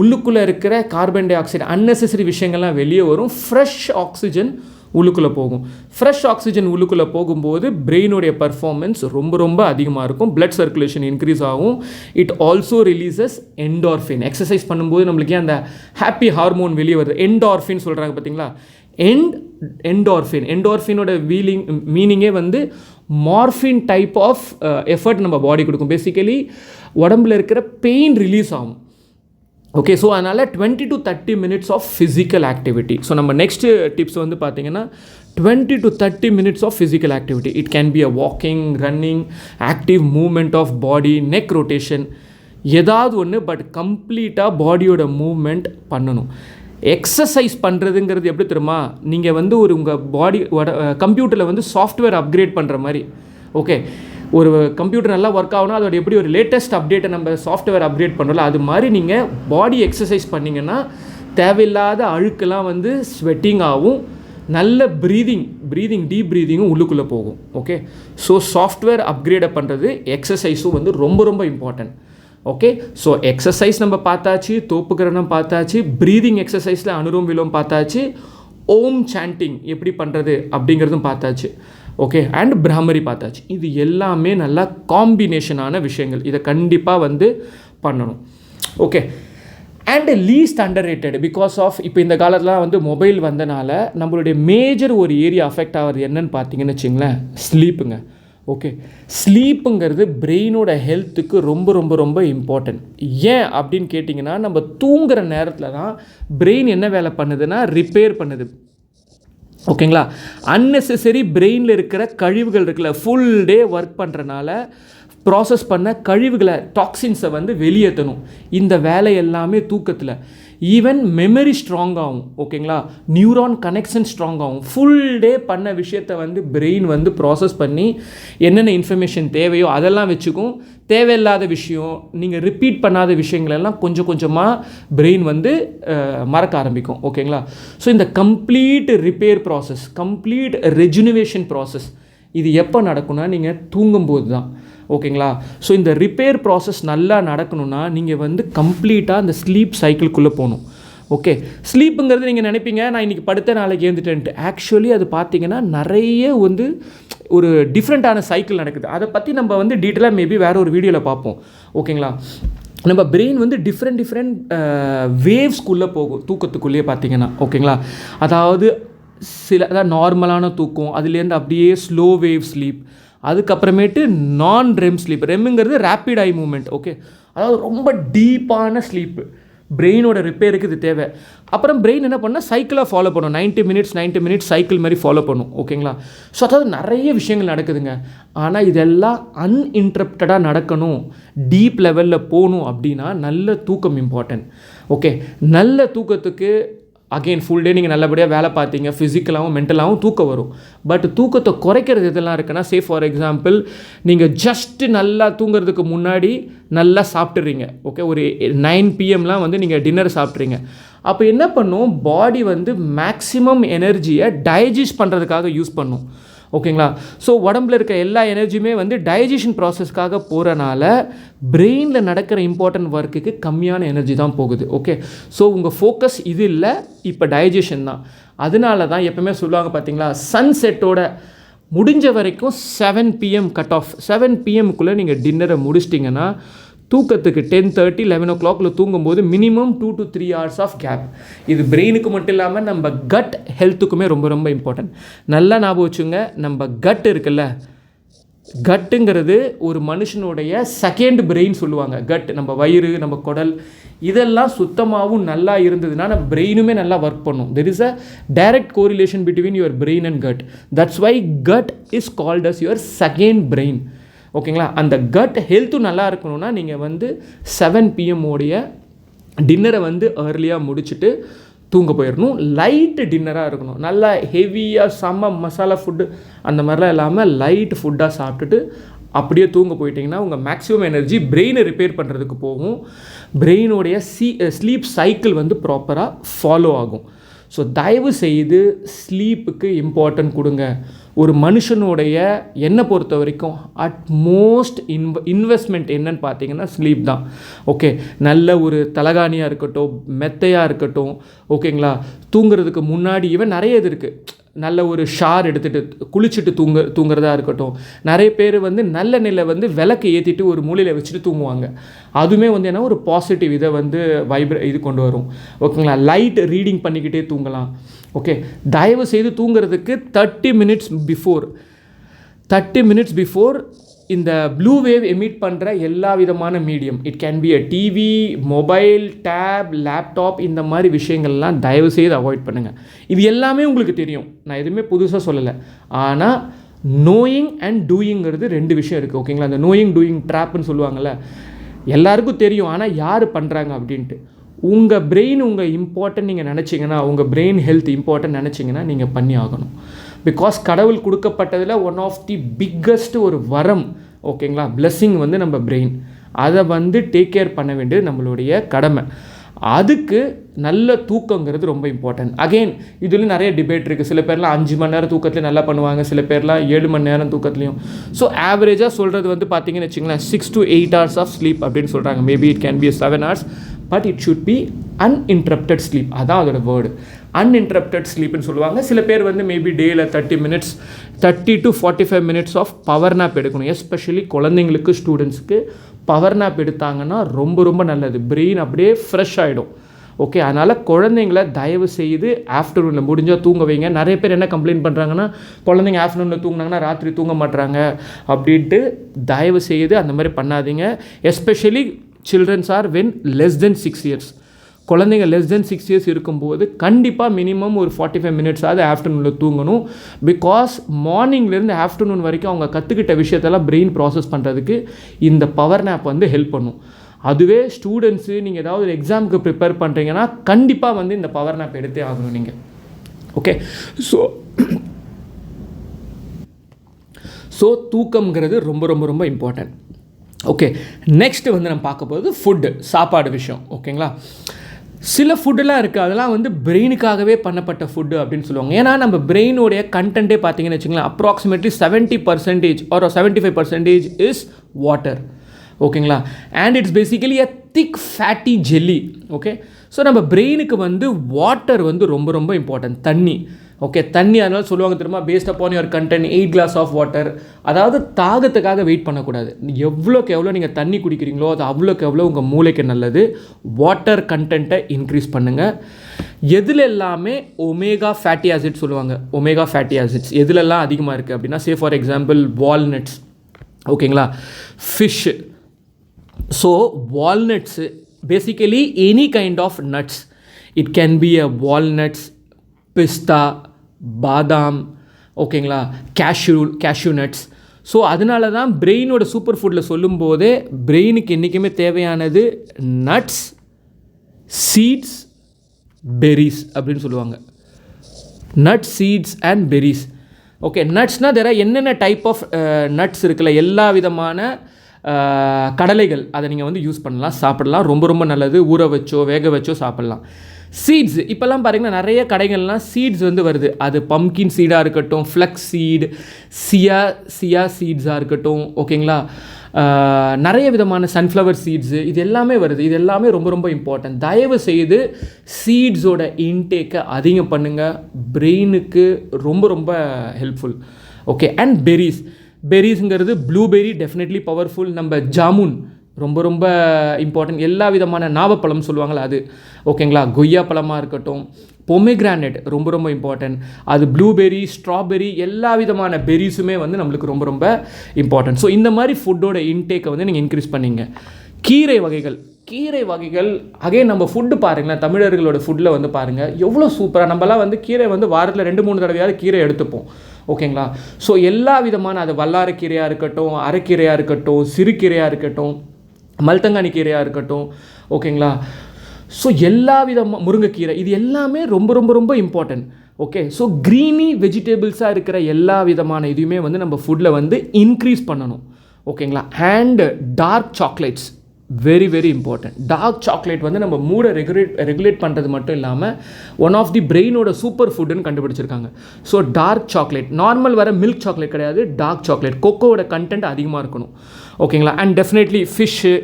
உள்ளுக்குள்ளே இருக்கிற கார்பன் டை ஆக்சைடு அன்னெசரி விஷயங்கள்லாம் வெளியே வரும், ஃப்ரெஷ் ஆக்சிஜன் உள்ளுக்குள்ளே போகும். ஃப்ரெஷ் ஆக்சிஜன் உள்ளுக்குள்ளே போகும்போது பிரெயினுடைய பர்ஃபார்மன்ஸ் ரொம்ப ரொம்ப அதிகமாக இருக்கும். பிளட் சர்க்குலேஷன் இன்க்ரீஸ் ஆகும். It also releases endorphin. Exercise பண்ணும்போது நம்மளுக்கு அந்த ஹாப்பி ஹார்மோன் வெளியே வருது. என்டார்ஃபின் சொல்கிறாங்க பார்த்தீங்களா. என்டார்ஃபினோட மீனிங்கே வந்து மார்ஃபின் டைப் ஆஃப் எஃபர்ட் நம்ம பாடி கொடுக்கும். பேசிக்கலி உடம்புல இருக்கிற பெயின் ரிலீஸ் ஆகும். ஓகே, ஸோ அதனால் 20 to 30 minutes of physical activity. So நம்ம நெக்ஸ்ட்டு டிப்ஸ் வந்து பார்த்திங்கன்னா 20 to 30 minutes of physical activity. It can be a walking, running, active movement of body, neck rotation, ஏதாவது ஒன்று. பட் கம்ப்ளீட்டாக பாடியோட மூவ்மெண்ட் பண்ணணும். எக்ஸசைஸ் பண்ணுறதுங்கிறது எப்படி தெரியுமா, நீங்கள் வந்து உங்கள் பாடி கம்ப்யூட்டரில் வந்து சாஃப்ட்வேர் அப்கிரேட் பண்ணுற மாதிரி. ஓகே, ஒரு கம்ப்யூட்டர் நல்லா ஒர்க் ஆகணும், அதோட எப்படி ஒரு லேட்டஸ்ட் அப்டேட்டை நம்ம சாஃப்ட்வேர் அப்டேட் பண்ணுறோம்ல, அது மாதிரி நீங்கள் பாடி எக்ஸசைஸ் பண்ணிங்கன்னா தேவையில்லாத அழுக்கெல்லாம் வந்து ஸ்வெட்டிங் ஆகும். நல்ல டீப் ப்ரீதிங்கும் உள்ளுக்குள்ளே போகும். ஓகே, ஸோ சாஃப்ட்வேர் அப்கிரேடை பண்ணுறது எக்ஸசைஸும் வந்து ரொம்ப ரொம்ப இம்பார்ட்டன்ட். ஓகே, ஸோ எக்ஸசைஸ் நம்ம பார்த்தாச்சு, தோப்புக்கரணம் பார்த்தாச்சு, ப்ரீதிங் எக்ஸசைஸில் அனுலோம் விலோம் பார்த்தாச்சு, ஓம் சாண்டிங் எப்படி பண்ணுறது அப்படிங்கிறதும் பார்த்தாச்சு. ஓகே, அண்ட் பிராமரி பார்த்தாச்சு. இது எல்லாமே நல்லா காம்பினேஷனான விஷயங்கள். இதை கண்டிப்பாக வந்து பண்ணணும். Okay, and least underrated because of இப்போ இந்த காலத்தில் வந்து மொபைல் வந்தனால நம்மளுடைய மேஜர் ஒரு ஏரியா அஃபெக்ட் ஆகிறது என்னன்னு பார்த்தீங்கன்னு வச்சுங்களேன், ஸ்லீப்புங்க. ஓகே, ஸ்லீப்புங்கிறது பிரெயினோட ஹெல்த்துக்கு ரொம்ப ரொம்ப ரொம்ப இம்பார்ட்டன்ட். ஏன் அப்படின்னு கேட்டிங்கன்னா, நம்ம தூங்குகிற நேரத்தில் தான் பிரெயின் என்ன வேலை பண்ணுதுன்னா ரிப்பேர் பண்ணுது. ஓகேங்களா, அன்னெசரி பிரெயினில் இருக்கிற கழிவுகள் இருக்குல்ல, ஃபுல் டே ஒர்க் பண்ணுறனால ப்ராசஸ் பண்ண கழிவுகளை, டாக்ஸின்ஸை வந்து வெளியேற்றணும். இந்த வேலை எல்லாமே தூக்கத்தில். ஈவன் மெமரி ஸ்ட்ராங் ஆகும். ஓகேங்களா, நியூரான் கனெக்ஷன் ஸ்ட்ராங் ஆகும். ஃபுல் டே பண்ண விஷயத்தை வந்து பிரெயின் வந்து ப்ராசஸ் பண்ணி என்னென்ன இன்ஃபர்மேஷன் தேவையோ அதெல்லாம் வச்சுக்கும். தேவையில்லாத விஷயம், நீங்கள் ரிப்பீட் பண்ணாத விஷயங்களெல்லாம் கொஞ்சம் கொஞ்சமாக பிரெயின் வந்து மறக்க ஆரம்பிக்கும். ஓகேங்களா, ஸோ இந்த complete repair process, complete rejuvenation process இது எப்போ நடக்கும்னா நீங்கள் தூங்கும்போது தான். ஓகேங்களா, ஸோ இந்த ரிப்பேர் ப்ராசஸ் நல்லா நடக்கணும்னா நீங்கள் வந்து கம்ப்ளீட்டாக அந்த ஸ்லீப் சைக்கிள்குள்ளே போகணும். ஓகே, ஸ்லீப்புங்கிறது நீங்கள் நினைப்பீங்க நான் இன்றைக்கி படுத்த நாளைக்கு எழுந்துட்டேன்ட்டு. ஆக்சுவலி அது பார்த்திங்கன்னா நிறைய வந்து ஒரு டிஃப்ரெண்ட்டான சைக்கிள் நடக்குது. அதை பற்றி நம்ம வந்து டீட்டெயிலாக மேபி வேறு ஒரு வீடியோவில் பார்ப்போம். ஓகேங்களா, நம்ம பிரெயின் வந்து டிஃப்ரெண்ட் வேவ்ஸ்குள்ளே போகும் தூக்கத்துக்குள்ளேயே பார்த்திங்கன்னா. ஓகேங்களா, அதாவது அதாவது நார்மலான தூக்கம், அதுலேருந்து அப்படியே ஸ்லோ வேவ் ஸ்லீப், அதுக்கப்புறமேட்டு நான் ரெம் ஸ்லீப். ரெம்முங்கிறது ரேப்பிட் ஐ மூமெண்ட். ஓகே, அதாவது ரொம்ப டீப்பான ஸ்லீப்பு. பிரெயினோட ரிப்பேருக்கு இது தேவை. அப்புறம் பிரெயின் என்ன பண்ணால் சைக்கிளாக ஃபாலோ பண்ணும். 90 minutes சைக்கிள் மாதிரி ஃபாலோ பண்ணும். ஓகேங்களா, ஸோ அதாவது நிறைய விஷயங்கள் நடக்குதுங்க. ஆனால் இதெல்லாம் அன்இன்டரப்டடாக நடக்கணும், டீப் லெவலில் போகணும் அப்படின்னா நல்ல தூக்கம் இம்பார்ட்டன்ட். ஓகே, நல்ல தூக்கத்துக்கு அகெயின் ஃபுல் டே நீங்கள் நல்லபடியாக வேலை பார்த்தீங்க, ஃபிசிக்கலாகவும் மென்டலாகவும் தூக்கம் வரும். பட் தூக்கத்தை குறைக்கிறது இதெல்லாம் இருக்குன்னா, சே ஃபார் எக்ஸாம்பிள் நீங்கள் ஜஸ்ட்டு நல்லா தூங்குறதுக்கு முன்னாடி நல்லா சாப்பிட்றீங்க. ஓகே, ஒரு 9 PM வந்து நீங்கள் டின்னர் சாப்பிட்றீங்க. அப்போ என்ன பண்ணும், பாடி வந்து மேக்ஸிமம் எனர்ஜியை டைஜஸ்ட் பண்ணுறதுக்காக யூஸ் பண்ணும். ஓகேங்களா, ஸோ உடம்புல இருக்க எல்லா எனர்ஜியுமே வந்து டைஜஷன் ப்ராசஸ்க்காக போகிறனால பிரெயினில் நடக்கிற இம்பார்ட்டன்ட் ஒர்க்குக்கு கம்மியான எனர்ஜி தான் போகுது. ஓகே, ஸோ உங்கள் ஃபோக்கஸ் இது இல்லை, இப்போ டைஜஷன் தான். அதனால தான் எப்பவுமே சொல்லுவாங்க பார்த்தீங்களா, சன்செட்டோட முடிஞ்ச வரைக்கும் 7 PM கட் ஆஃப். 7 PMக்குள்ளே நீங்கள் டின்னரை முடிச்சிட்டிங்கன்னா தூக்கத்துக்கு 10:30, 11 o'clock தூங்கும்போது minimum 2 to 3 hours of gap. இது பிரெயினுக்கு மட்டும் இல்லாமல் நம்ம கட் ஹெல்த்துக்குமே ரொம்ப ரொம்ப இம்பார்ட்டன்ட். நல்லா ஞாபகம் வச்சுங்க, நம்ம கட் இருக்குல்ல, கட்டுங்கிறது ஒரு மனுஷனுடைய செகண்ட் பிரெயின் சொல்லுவாங்க. கட், நம்ம வயிறு, நம்ம குடல், இதெல்லாம் சுத்தமாகவும் நல்லா இருந்ததுன்னா நம்ம பிரெயினுமே நல்லா ஒர்க் பண்ணும். There is a direct correlation between your brain and gut. That's why gut is called as your second brain. ஓகேங்களா, அந்த கட் ஹெல்த்தும் நல்லா இருக்கணும்னா நீங்கள் வந்து 7 PM டின்னரை வந்து ஏர்லியாக முடிச்சுட்டு தூங்க போயிடணும். லைட்டு டின்னராக இருக்கணும். நல்லா ஹெவியாக செம்ம மசாலா ஃபுட்டு அந்த மாதிரிலாம் இல்லாமல் லைட் ஃபுட்டாக சாப்பிட்டுட்டு அப்படியே தூங்க போயிட்டிங்கன்னா உங்கள் மேக்ஸிமம் எனர்ஜி பிரெயினை ரிப்பேர் பண்ணுறதுக்கு போகும். பிரெயினோடைய ஸ்லீப் சைக்கிள் வந்து ப்ராப்பராக ஃபாலோ ஆகும். ஸோ தயவு செய்து ஸ்லீப்புக்கு இம்பார்ட்டன்ட் கொடுங்க. ஒரு மனுஷனுடைய என்னை பொறுத்த வரைக்கும் அட்மோஸ்ட் இன்வெஸ்ட்மெண்ட் என்னன்னு பார்த்தீங்கன்னா ஸ்லீப் தான். ஓகே, நல்ல ஒரு தலகாணியாக இருக்கட்டும், மெத்தையாக இருக்கட்டும், ஓகேங்களா, தூங்குறதுக்கு முன்னாடி ஈவன் நிறைய இது இருக்குது. நல்ல ஒரு ஷார் எடுத்துகிட்டு குளிச்சுட்டு தூங்குறதா இருக்கட்டும். நிறைய பேர் வந்து நல்ல நிலை வந்து விளக்கு ஏற்றிட்டு ஒரு மூலையில் வச்சுட்டு தூங்குவாங்க. அதுவுமே வந்து என்ன ஒரு பாசிட்டிவ் இதை வந்து இது கொண்டு வரும். ஓகேங்களா. லைட் ரீடிங் பண்ணிக்கிட்டே தூங்கலாம். ஓகே, தயவு செய்து தூங்குறதுக்கு 30 minutes பிஃபோர் இந்த ப்ளூ வேவ் எமிட் பண்ணுற எல்லா விதமான medium, it can be a TV, mobile, tab, laptop, இந்த மாதிரி விஷயங்கள்லாம் தயவு செய்து அவாய்ட் பண்ணுங்கள். இது எல்லாமே உங்களுக்கு தெரியும், நான் எதுவுமே புதுசாக சொல்லலை. ஆனால் நோயிங் அண்ட் டூயிங்கிறது 2 விஷயம் இருக்குது. ஓகேங்களா. அந்த நோயிங் டூயிங் ட்ராப்னு சொல்லுவாங்கள்ல, எல்லாருக்கும் தெரியும், ஆனால் யார் பண்ணுறாங்க அப்படின்ட்டு. உங்கள் பிரெயின் உங்கள் இம்பார்ட்டன்ட் நீங்கள் நினச்சிங்கன்னா, உங்கள் பிரெயின் ஹெல்த் இம்பார்ட்டன்ட் நினச்சிங்கன்னா நீங்கள் பண்ணி ஆகணும். பிகாஸ் கடவுள் கொடுக்கப்பட்டதில் ஒன் ஆஃப் தி பிக்கஸ்ட் ஒரு வரம், ஓகேங்களா, பிளெஸ்ஸிங் வந்து நம்ம பிரெயின். அதை வந்து டேக் கேர் பண்ண வேண்டியது நம்மளுடைய கடமை. அதுக்கு நல்ல தூக்கங்கிறது ரொம்ப இம்பார்ட்டன்ட். அகெயின் இதுலேயும் நிறைய டிபேட் இருக்குது. சில பேர்லாம் 5 மணி நேரம் தூக்கத்துலேயும் நல்லா பண்ணுவாங்க, சில பேர்லாம் 7 மணி நேரம் தூக்கத்துலையும். ஸோ ஆவரேஜாக சொல்கிறது வந்து பார்த்தீங்கன்னு வச்சுங்களேன் 6 to 8 hours ஆஃப் ஸ்லீப் அப்படின்னு சொல்கிறாங்க. Maybe it can B 7 hours, but it should be uninterrupted sleep. அதான் அதோட வேர்டு, அன்இன்டரப்டட் ஸ்லீப்னு சொல்லுவாங்க. சில பேர் வந்து மேபி டேயில் 30 to 45 minutes of power nap எடுக்கணும். எஸ்பெஷலி குழந்தைங்களுக்கு, ஸ்டூடெண்ட்ஸுக்கு பவர் நாப் எடுத்தாங்கன்னா ரொம்ப ரொம்ப நல்லது. பிரெயின் அப்படியே ஃப்ரெஷ் ஆகிடும். ஓகே, அதனால் குழந்தைங்கள தயவு செய்து ஆஃப்டர்நூனில் முடிஞ்சால் தூங்க வைங்க. நிறைய பேர் என்ன கம்ப்ளைண்ட் பண்ணுறாங்கன்னா, குழந்தைங்க ஆஃப்டர்நூனில் தூங்கினாங்கன்னா ராத்திரி தூங்க மாட்டுறாங்க அப்படின்ட்டு. தயவு செய்து அந்த மாதிரி பண்ணாதீங்க. Especially childrens or when less than 6 years. குழந்தைங்க லெஸ் தென் 6 years இருக்கும்போது கண்டிப்பாக மினிமம் ஒரு 45 minutes ஆகுது ஆஃப்டர்நூனில் தூங்கணும். பிகாஸ் மார்னிங்லேருந்து ஆஃப்டர்நூன் வரைக்கும் அவங்க கற்றுக்கிட்ட விஷயத்தெல்லாம் பிரெயின் ப்ராசஸ் பண்ணுறதுக்கு இந்த பவர் நேப் வந்து ஹெல்ப் பண்ணும். அதுவே ஸ்டூடெண்ட்ஸு நீங்கள் ஏதாவது ஒரு எக்ஸாமுக்கு ப்ரிப்பேர் பண்ணுறீங்கன்னா கண்டிப்பாக வந்து இந்த பவர் நேப் எடுத்தே ஆகணும் நீங்கள். ஓகே, ஸோ தூக்கம்ங்கிறது ரொம்ப ரொம்ப ரொம்ப இம்பார்ட்டன்ட். ஓகே, நெக்ஸ்ட்டு வந்து நம்ம பார்க்க போகிறது ஃபுட்டு, சாப்பாடு விஷயம். ஓகேங்களா. சில ஃபுட்டெல்லாம் இருக்குது, அதெல்லாம் வந்து பிரெயினுக்காகவே பண்ணப்பட்ட ஃபுட்டு அப்படின்னு சொல்லுவாங்க. ஏன்னா நம்ம பிரெயினோடைய கண்டென்ட்டே பார்த்தீங்கன்னு வச்சுங்களேன், அப்ராக்சிமேட்லி 70% or 75% இஸ் வாட்டர். ஓகேங்களா. And it's basically a thick fatty jelly. Okay, so நம்ம பிரெயினுக்கு வந்து வாட்டர் வந்து ரொம்ப ரொம்ப இம்பார்ட்டன்ட். தண்ணி. ஓகே, தண்ணி அதனால சொல்லுவாங்க தெரியுமா, based upon your content 8 glass of water. அதாவது தாகத்துக்காக வெயிட் பண்ணக்கூடாது. எவ்வளோக்கு எவ்வளோ நீங்கள் தண்ணி குடிக்கிறீங்களோ அது அவ்வளோக்கு எவ்வளோ உங்கள் மூளைக்கு நல்லது. வாட்டர் கண்டென்ட்டை இன்க்ரீஸ் பண்ணுங்கள். எதில் எல்லாமே ஒமேகா ஃபேட்டி ஆசிட்ஸ் சொல்லுவாங்க, ஒமேகா ஃபேட்டி ஆசிட்ஸ் எதுலெல்லாம் அதிகமாக இருக்குது அப்படின்னா, சே ஃபார் எக்ஸாம்பிள் வால்நட்ஸ். ஓகேங்களா, fish. So walnuts basically any kind of nuts. It can be a walnuts, பிஸ்தா, பாதாம், ஓகேங்களா, கேஷ்யூ நட்ஸ். ஸோ அதனால தான் பிரெயினோட சூப்பர் ஃபுட்டில் சொல்லும்போதே பிரெயினுக்கு என்றைக்குமே தேவையானது நட்ஸ், சீட்ஸ், பெரிஸ் அப்படின்னு சொல்லுவாங்க. Nuts, seeds and berries. Okay, நட்ஸ்னால் தெர என்னென்ன டைப் ஆஃப் நட்ஸ் இருக்குல்ல, எல்லா விதமான கடலைகள் அதை நீங்கள் வந்து யூஸ் பண்ணலாம், சாப்பிடலாம். ரொம்ப ரொம்ப நல்லது. ஊற வச்சோ வேக வச்சோ சாப்பிட்லாம். சீட்ஸ் இப்போல்லாம் பாருங்கன்னா நிறைய கடைகள்லாம் சீட்ஸ் வந்து வருது. அது பம்கின் சீடாக இருக்கட்டும், ஃப்ளக்ஸ் சீடு, சியா சீட்ஸாக இருக்கட்டும். ஓகேங்களா, நிறைய விதமான சன்ஃப்ளவர் சீட்ஸு, இது எல்லாமே வருது. இது எல்லாமே ரொம்ப ரொம்ப இம்பார்ட்டன்ட். தயவு செய்து சீட்ஸோட இன்டேக்கை அதிகம் பண்ணுங்கள். பிரெயினுக்கு ரொம்ப ரொம்ப ஹெல்ப்ஃபுல். ஓகே, அண்ட் பெரிஸ்ங்கிறது ப்ளூபெரி டெஃபினெட்லி பவர்ஃபுல். நம்ம ஜாமுன் ரொம்ப ரொம்ப இம்பார்ட்டன்ட். எல்லா விதமான நாவப்பழம் சொல்லுவாங்களா அது. ஓகேங்களா, கொய்யா பழமாக இருக்கட்டும், பொமேக்ரானேட் ரொம்ப ரொம்ப இம்பார்ட்டன்ட். அது ப்ளூபெரி, ஸ்ட்ராபெரி, எல்லா விதமான பெரிஸுமே வந்து நம்மளுக்கு ரொம்ப ரொம்ப இம்பார்ட்டன்ட். ஸோ இந்த மாதிரி ஃபுட்டோட இன்டேக்கை வந்து நீங்கள் இன்க்ரீஸ் பண்ணிங்க. கீரை வகைகள் அகைன் நம்ம ஃபுட்டு பாருங்களேன், தமிழர்களோட ஃபுட்டில் வந்து பாருங்கள் எவ்வளோ சூப்பராக. நம்மலாம் வந்து கீரை வந்து வாரத்தில் 2-3 தடவையாவது கீரை எடுத்துப்போம். ஓகேங்களா, ஸோ எல்லா விதமான அது வல்லாரக்கீரையாக இருக்கட்டும், அரைக்கீரையாக இருக்கட்டும், சிறுகீரையாக இருக்கட்டும், மல்தங்கானி கீரையாக இருக்கட்டும். ஓகேங்களா, ஸோ எல்லா விதமாக முருங்கைக்கீரை, இது எல்லாமே ரொம்ப ரொம்ப ரொம்ப இம்பார்ட்டன்ட். ஓகே, ஸோ க்ரீனி வெஜிடபிள்ஸாக இருக்கிற எல்லா விதமான இதுவுமே வந்து நம்ம ஃபுட்டில் வந்து இன்க்ரீஸ் பண்ணணும். ஓகேங்களா, and dark chocolates very very important. Dark chocolate வந்து நம்ம மூடை ரெகுலேட் பண்ணுறது மட்டும் இல்லாமல் ஒன் ஆஃப் தி பிரெயினோட சூப்பர் ஃபுட்டுன்னு கண்டுபிடிச்சிருக்காங்க. ஸோ டார்க் சாக்லேட், நார்மல் வர மில்க் சாக்லேட் கிடையாது, டார்க் சாக்லேட். கொக்கோவோட கண்டென்ட் அதிகமாக இருக்கணும். ஓகேங்களா, and definitely fish,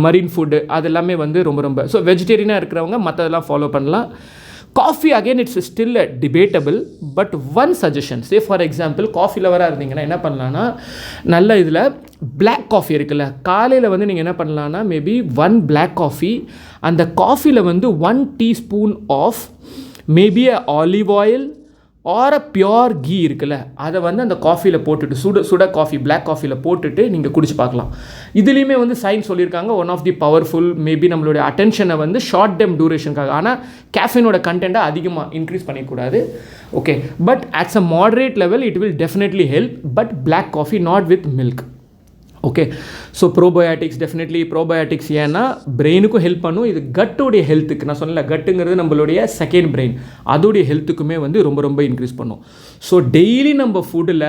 marine food, அது எல்லாமே வந்து ரொம்ப ரொம்ப. ஸோ வெஜிடேரியனாக இருக்கிறவங்க மற்றதெல்லாம் ஃபாலோ பண்ணலாம். Coffee again it's still debatable. But one suggestion, say for example coffee லவராக இருந்தீங்கன்னா என்ன பண்ணலான்னா, நல்ல இதில் பிளாக் காஃபி இருக்குல்ல, காலையில் வந்து நீங்கள் என்ன பண்ணலான்னா மேபி 1 black coffee, அந்த காஃபியில் வந்து 1 teaspoon of maybe olive oil or pure ghee இருக்குல்ல, அதை வந்து அந்த காஃபியில் போட்டுட்டு சுட காஃபி பிளாக் காஃபியில் போட்டுட்டு நீங்கள் குடிச்சு பார்க்கலாம். இதுலேயுமே வந்து சயின்ஸ் சொல்லியிருக்காங்க, one of the powerful maybe நம்மளுடைய அட்டென்ஷனை வந்து ஷார்ட் டைம் டூரேஷனுக்காக. ஆனால் கேஃபினோட கண்டென்ட்டை அதிகமாக இன்க்ரீஸ் பண்ணிக்கூடாது. Okay, but at a moderate level it will definitely help, but black coffee not with milk. Okay, so probiotics definitely probiotics ஏன்னா பிரெயினுக்கும் ஹெல்ப் பண்ணும். இது கட்டோடைய ஹெல்த்துக்கு, நான் சொன்னல கட்டுங்கிறது நம்மளுடைய செகண்ட் பிரெயின், அதோடைய ஹெல்த்துக்குமே வந்து ரொம்ப ரொம்ப இன்க்ரீஸ் பண்ணும். ஸோ டெய்லி நம்ம ஃபுட்டில்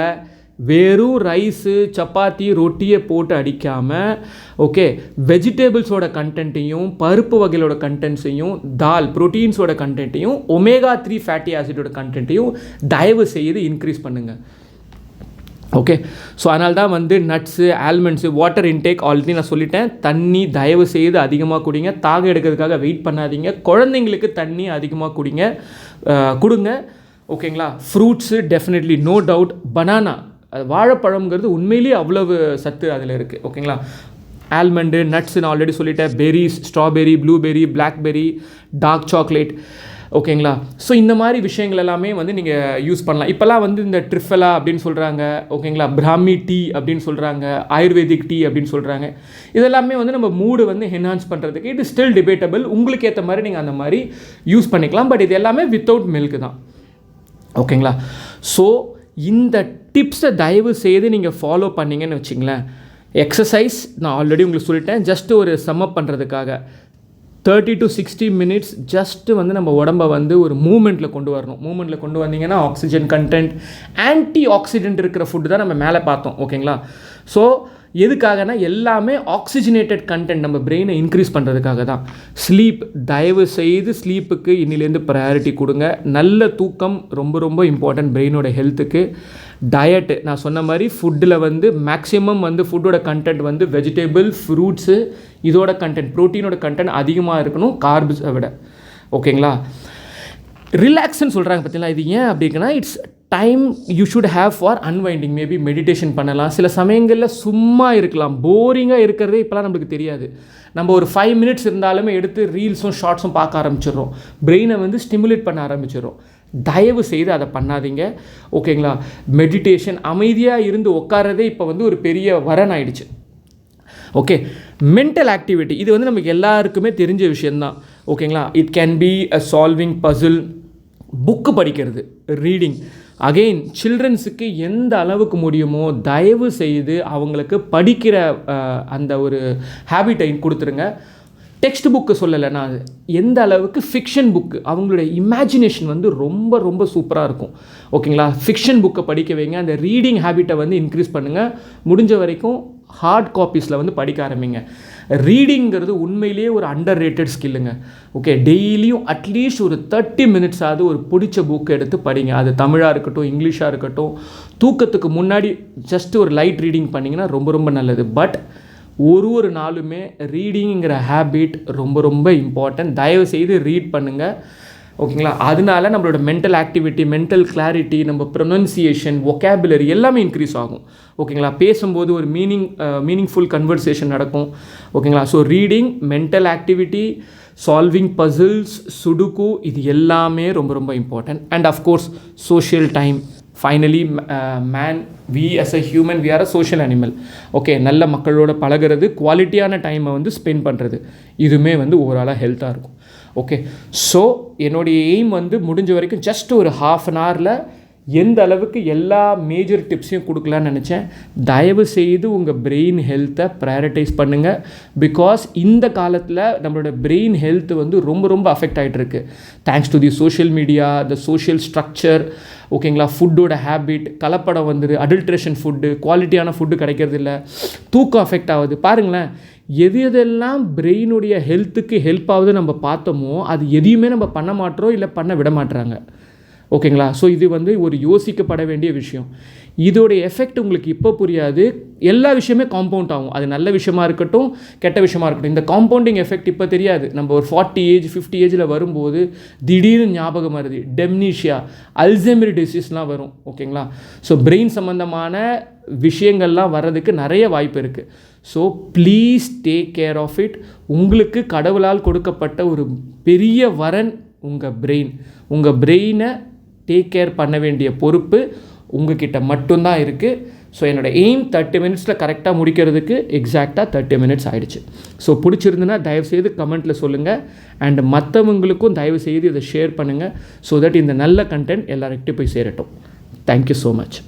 வெறும் ரைஸு சப்பாத்தி ரொட்டியை போட்டு அடிக்காமல், ஓகே, வெஜிடபிள்ஸோட கண்டென்ட்டையும் பருப்பு வகைகளோட கண்டென்ட்ஸையும் தால் ப்ரோட்டீன்ஸோட கண்டென்ட்டையும் ஒமேகா 3 ஃபேட்டி ஆசிடோட கண்டென்ட்டையும் தயவு செய்து இன்க்ரீஸ் பண்ணுங்கள். ஓகே, ஸோ அதனால தான் வந்து nuts almonds water intake already நான் சொல்லிட்டேன். தண்ணி தயவு செய்து அதிகமாக குடிங்க, தாகம் எடுக்கிறதுக்காக வெயிட் பண்ணாதீங்க. குழந்தைங்களுக்கு தண்ணி அதிகமாக கொடுங்க. ஓகேங்களா, fruits definitely no doubt. Banana வாழைப்பழம்ங்கிறது உண்மையிலேயே அவ்வளவு சத்து அதில் இருக்குது. ஓகேங்களா, ஆல்மண்டு நட்ஸு நான் ஆல்ரெடி சொல்லிட்டேன். Berries, strawberry, blueberry, blackberry, dark chocolate. ஓகேங்களா, ஸோ இந்த மாதிரி விஷயங்கள் எல்லாமே வந்து நீங்கள் யூஸ் பண்ணலாம். இப்போல்லாம் வந்து இந்த ட்ரிஃபலா அப்படின்னு சொல்கிறாங்க. ஓகேங்களா, பிராமி டீ அப்படின்னு சொல்கிறாங்க, ஆயுர்வேதிக் டீ அப்படின்னு சொல்கிறாங்க. இதெல்லாமே வந்து நம்ம மூடு வந்து என்ஹான்ஸ் பண்ணுறதுக்கு இது ஸ்டில் டிபேட்டபிள். உங்களுக்கு ஏற்ற மாதிரி நீங்கள் அந்த மாதிரி யூஸ் பண்ணிக்கலாம். பட் இது எல்லாமே வித்தவுட் மில்க் தான். ஓகேங்களா, ஸோ இந்த டிப்ஸை தயவு செய்து நீங்கள் ஃபாலோ பண்ணிங்கன்னு வச்சிங்களேன். எக்ஸசைஸ் நான் ஆல்ரெடி உங்களுக்கு சொல்லிட்டேன். ஜஸ்ட் ஒரு சம்மப் பண்ணுறதுக்காக 30 to 60 minutes ஜஸ்ட்டு வந்து நம்ம உடம்பை வந்து ஒரு மூமெண்ட்டில் கொண்டு வரணும். மூமெண்ட்டில் கொண்டு வந்தீங்கன்னா ஆக்சிஜன் கண்டென்ட், ஆன்டி ஆக்சிடென்ட் இருக்கிற ஃபுட்டு தான் நம்ம மேலே பார்த்தோம். ஓகேங்களா, ஸோ எதுக்காகனா எல்லாமே ஆக்சிஜனேட்டட் கண்டென்ட் நம்ம பிரெயினை இன்க்ரீஸ் பண்ணுறதுக்காக தான். ஸ்லீப் தயவு செய்து ஸ்லீப்புக்கு இன்னிலேருந்து ப்ரையாரிட்டி கொடுங்க. நல்ல தூக்கம் ரொம்ப ரொம்ப இம்பார்ட்டன்ட் பிரெயினோட ஹெல்த்துக்கு. டயட்டு நான் சொன்ன மாதிரி ஃபுட்டில் வந்து மேக்ஸிமம் வந்து ஃபுட்டோட கண்டென்ட் வந்து வெஜிடபிள், ஃப்ரூட்ஸு, இதோட கண்டென்ட் ப்ரோட்டீனோட கண்டென்ட் அதிகமாக இருக்கணும் கார்ப்ஸை விட. ஓகேங்களா, ரிலாக்ஸ்ன்னு சொல்கிறாங்க பார்த்தீங்களா, இது ஏன் அப்படின்னா it's time you should have for unwinding. Maybe meditation பண்ணலாம். சில சமயங்களில் சும்மா இருக்கலாம். போரிங்காக இருக்கிறதே இப்போலாம் நம்மளுக்கு தெரியாது. நம்ம ஒரு 5 minutes இருந்தாலுமே எடுத்து ரீல்ஸும் ஷார்ட்ஸும் பார்க்க ஆரம்பிச்சிடுறோம். பிரெயினை வந்து ஸ்டிமுலேட் பண்ண ஆரம்பிச்சிடுறோம். தயவு செய்து அதை பண்ணாதீங்க. ஓகேங்களா, மெடிடேஷன் அமைதியாக இருந்து உட்காரதே இப்போ வந்து ஒரு பெரிய வரன் ஆயிடுச்சு. ஓகே, மென்டல் ஆக்டிவிட்டி இது வந்து நமக்கு எல்லாருக்குமே தெரிஞ்ச விஷயந்தான். ஓகேங்களா, it can be a solving puzzle, book படிக்கிறது, ரீடிங். அகெயின் சில்ட்ரன்ஸுக்கு எந்த அளவுக்கு முடியுமோ தயவு செய்து அவங்களுக்கு படிக்கிற அந்த ஒரு ஹேபிட்டை கொடுத்துருங்க. டெக்ஸ்ட் புக்கு சொல்லலை நான், எந்த அளவுக்கு ஃபிக்ஷன் புக்கு, அவங்களுடைய இமேஜினேஷன் வந்து ரொம்ப ரொம்ப சூப்பராக இருக்கும். ஓகேங்களா, ஃபிக்ஷன் புக்கை படிக்க வைங்க. அந்த ரீடிங் ஹேபிட்டை வந்து இன்க்ரீஸ் பண்ணுங்கள். முடிஞ்ச வரைக்கும் ஹார்ட் காப்பீஸில் வந்து படிக்க ஆரம்பிங்க. ரீடிங்கிறது உண்மையிலேயே ஒரு அண்டர் ரேட்டட் ஸ்கில்லுங்க. ஓகே, டெய்லியும் அட்லீஸ்ட் ஒரு 30 minutes ஆகுது ஒரு பிடிச்ச புக்கு எடுத்து படிங்க. அது தமிழாக இருக்கட்டும், இங்கிலீஷாக இருக்கட்டும். தூக்கத்துக்கு முன்னாடி ஜஸ்ட் ஒரு லைட் ரீடிங் பண்ணிங்கன்னா ரொம்ப ரொம்ப நல்லது. பட் ஒரு நாளுமே ரீடிங்கிற ஹேபிட் ரொம்ப ரொம்ப இம்பார்ட்டன்ட். தயவு செய்து ரீட் பண்ணுங்கள். ஓகேங்களா, அதனால நம்மளோட மென்டல் ஆக்டிவிட்டி, மென்டல் கிளாரிட்டி, நம்ம ப்ரொனன்சியேஷன், வொக்காபுலரி எல்லாமே இன்க்ரீஸ் ஆகும். ஓகேங்களா, பேசும்போது ஒரு மீனிங்ஃபுல் கன்வர்சேஷன் நடக்கும். ஓகேங்களா, so reading, mental activity, solving puzzles, sudoku, இது எல்லாமே ரொம்ப ரொம்ப important. And of course social time. Finally we as a human we are a social animal. Okay, நல்ல மக்களோட பழகிறது, குவாலிட்டியான டைமை வந்து ஸ்பெண்ட் பண்ணுறது, இதுவுமே வந்து ஓவராலாக ஹெல்த்தாக இருக்கும். ஓகே, ஸோ என்னுடைய எய்ம் வந்து முடிஞ்ச வரைக்கும் ஜஸ்ட் ஒரு 1/2 hour எந்த அளவுக்கு எல்லா மேஜர் டிப்ஸையும் கொடுக்கலான்னு நினச்சேன். தயவு செய்து உங்கள் பிரெயின் ஹெல்த்தை ப்ரையாரிட்டைஸ் பண்ணுங்கள். பிகாஸ் இந்த காலத்தில் நம்மளோட பிரெயின் ஹெல்த் வந்து ரொம்ப ரொம்ப அஃபெக்ட் ஆகிட்டு இருக்குது. Thanks to the social media, the social structure. ஓகேங்களா, ஃபுட்டோட ஹேபிட், கலப்படம் வந்துடு, அடல்ட்ரேஷன் ஃபுட்டு, குவாலிட்டியான ஃபுட்டு கிடைக்கிறது இல்லை, தூக்கம் அஃபெக்ட் ஆகுது. பாருங்களேன், எதெல்லாம் பிரெயினுடைய ஹெல்த்துக்கு ஹெல்ப் ஆகுது நம்ம பார்த்தோமோ அது எதையுமே நம்ம பண்ண மாட்டோம், இல்லை பண்ண விட மாட்டுறாங்க. ஓகேங்களா? ஸோ இது வந்து ஒரு யோசிக்கப்பட வேண்டிய விஷயம். இதோடைய எஃபெக்ட் உங்களுக்கு இப்போ புரியாது. எல்லா விஷயமே காம்பவுண்ட் ஆகும். அது நல்ல விஷயமா இருக்கட்டும், கெட்ட விஷயமா இருக்கட்டும். இந்த காம்பவுண்டிங் எஃபெக்ட் இப்போ தெரியாது. நம்ம ஒரு 40 ஏஜ் 50 ஏஜில் வரும்போது திடீர்னு ஞாபகம் வருது, டெம்னீஷியா, அல்சைமர் டிசீஸ்லாம் வரும். ஓகேங்களா? ஸோ பிரெயின் சம்மந்தமான விஷயங்கள்லாம் வர்றதுக்கு நிறைய வாய்ப்பு இருக்குது. So please take care of it. உங்களுக்கு கடவுளால் கொடுக்கப்பட்ட ஒரு பெரிய வரன் உங்கள் பிரெயின். உங்கள் பிரெயினை டேக் கேர் பண்ண வேண்டிய பொறுப்பு உங்ககிட்ட மட்டும்தான் இருக்குது. ஸோ என்னோடய எய்ம் 30 மினிட்ஸில் கரெக்டாக முடிக்கிறதுக்கு எக்ஸாக்டாக 30 மினிட்ஸ் ஆகிடுச்சு. ஸோ பிடிச்சிருந்துன்னா தயவுசெய்து கமெண்ட்டில் சொல்லுங்கள். அண்ட் மற்றவங்களுக்கும் தயவுசெய்து இதை ஷேர் பண்ணுங்கள். ஸோ தட் இந்த நல்ல கண்டென்ட் எல்லாருக்கிட்டையும் போய் சேரட்டும். Thank you so much.